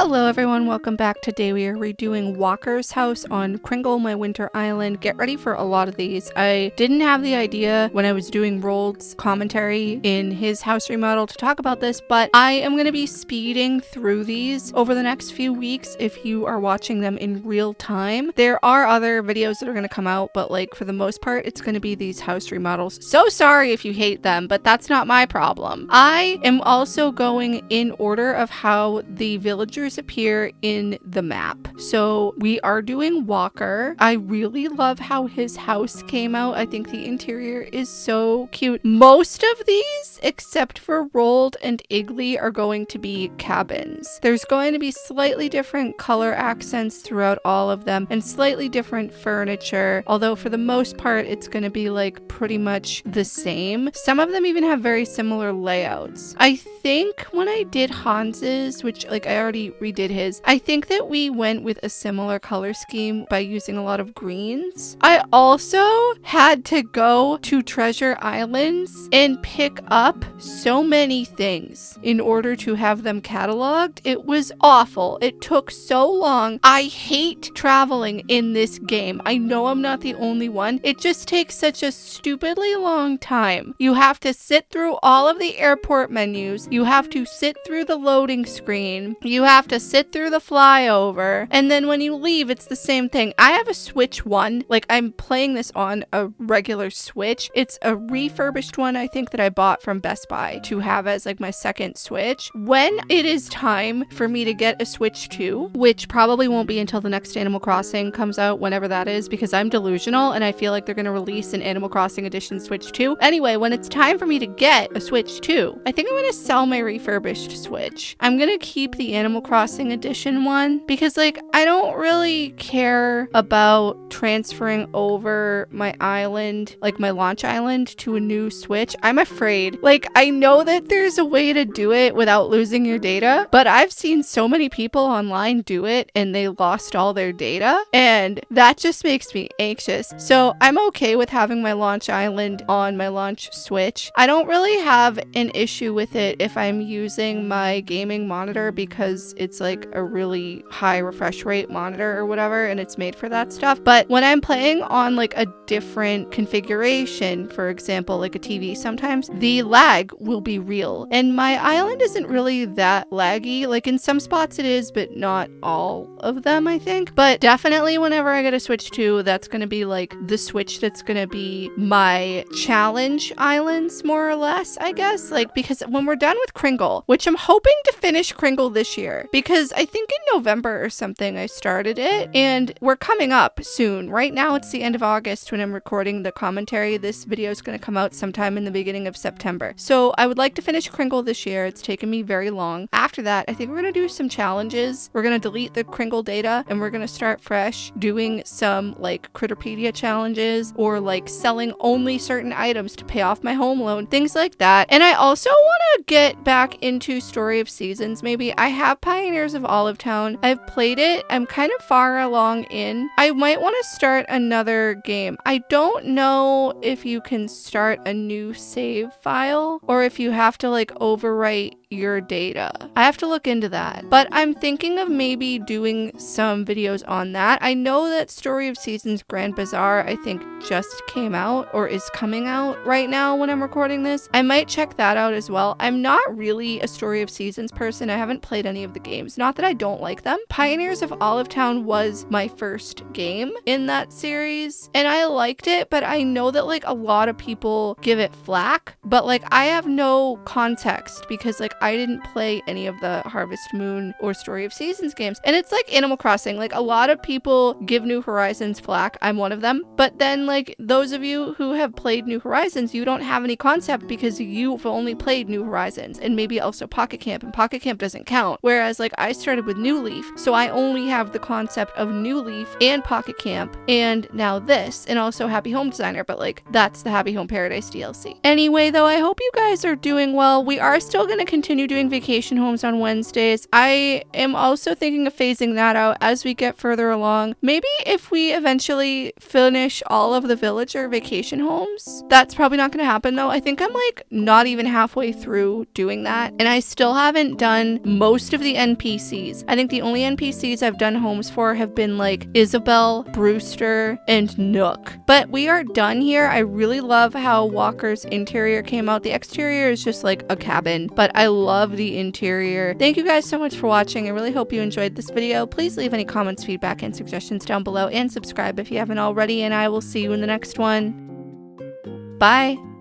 Hello everyone, welcome back. Today we are redoing Walker's house on Kringle, my winter island. Get ready for a lot of these. I didn't have the idea when I was doing Rold's commentary in his house remodel to talk about this, but I am going to be speeding through these over the next few weeks if you are watching them in real time. There are other videos that are going to come out, but like for the most part, it's going to be these house remodels. So sorry if you hate them, but that's not my problem. I am also going in order of how the villagers appear in the map. So we are doing Walker. I really love how his house came out. I think the interior is so cute. Most of these, except for Rold and Iggly, are going to be cabins. There's going to be slightly different color accents throughout all of them and slightly different furniture, although for the most part it's going to be like pretty much the same. Some of them even have very similar layouts. I think when I did Hans's, which like I already redid his, I think that we went with a similar color scheme by using a lot of greens. I also had to go to Treasure Islands and pick up so many things in order to have them cataloged. It was awful. It took so long. I hate traveling in this game. I know I'm not the only one. It just takes such a stupidly long time. You have to sit through all of the airport menus. You have to sit through the loading screen. You have to sit through the flyover, and then when you leave it's the same thing. I have a Switch 1, like I'm playing this on a regular Switch. It's a refurbished one I think that I bought from Best Buy to have as like my second Switch. When it is time for me to get a Switch 2, which probably won't be until the next Animal Crossing comes out, whenever that is, because I'm delusional and I feel like they're going to release an Animal Crossing Edition Switch 2. Anyway, when it's time for me to get a Switch 2, I think I'm going to sell my refurbished Switch. I'm going to keep the Animal Crossing Edition one because like I don't really care about transferring over my island, like my launch island, to a new Switch. I'm afraid. Like I know that there's a way to do it without losing your data, but I've seen so many people online do it and they lost all their data, and that just makes me anxious. So I'm okay with having my launch island on my launch Switch. I don't really have an issue with it if I'm using my gaming monitor because it's like a really high refresh rate monitor or whatever, and it's made for that stuff. But when I'm playing on like a different configuration, for example, like a TV, sometimes the lag will be real. And my island isn't really that laggy. Like in some spots it is, but not all of them, I think. But definitely whenever I get a Switch 2, that's going to be like the Switch that's going to be my challenge islands, more or less, I guess. Like, because when we're done with Kringle, which I'm hoping to finish Kringle this year, because I think in November or something I started it, and we're coming up soon. Right now it's the end of August when I'm recording the commentary. This video is going to come out sometime in the beginning of September. So I would like to finish Kringle this year. It's taken me very long. After that, I think we're going to do some challenges. We're going to delete the Kringle data and we're going to start fresh doing some like Critterpedia challenges or like selling only certain items to pay off my home loan, things like that. And I also want to get back into Story of Seasons. Maybe I have Pioneers of Olive Town. I've played it. I'm kind of far along in. I might want to start another game. I don't know if you can start a new save file or if you have to like overwrite your data. I have to look into that, but I'm thinking of maybe doing some videos on that. I know that Story of Seasons Grand Bazaar I think just came out or is coming out right now when I'm recording this. I might check that out as well. I'm not really a Story of Seasons person. I haven't played any of the games. Not that I don't like them. Pioneers of Olive Town was my first game in that series and I liked it, but I know that like a lot of people give it flack, but like I have no context because like I didn't play any of the Harvest Moon or Story of Seasons games. And it's like Animal Crossing. Like a lot of people give New Horizons flack. I'm one of them. But then like those of you who have played New Horizons, you don't have any concept because you've only played New Horizons and maybe also Pocket Camp, and Pocket Camp doesn't count. Whereas like I started with New Leaf, so I only have the concept of New Leaf and Pocket Camp and now this, and also Happy Home Designer, but like that's the Happy Home Paradise DLC. Anyway though, I hope you guys are doing well. We are still going to continue doing vacation homes on Wednesdays. I am also thinking of phasing that out as we get further along. Maybe if we eventually finish all of the villager vacation homes. That's probably not going to happen though. I think I'm like not even halfway through doing that, and I still haven't done most of the end NPCs. I think the only NPCs I've done homes for have been like Isabel, Brewster, and Nook. But we are done here. I really love how Walker's interior came out. The exterior is just like a cabin, but I love the interior. Thank you guys so much for watching. I really hope you enjoyed this video. Please leave any comments, feedback, and suggestions down below, and subscribe if you haven't already, and I will see you in the next one. Bye!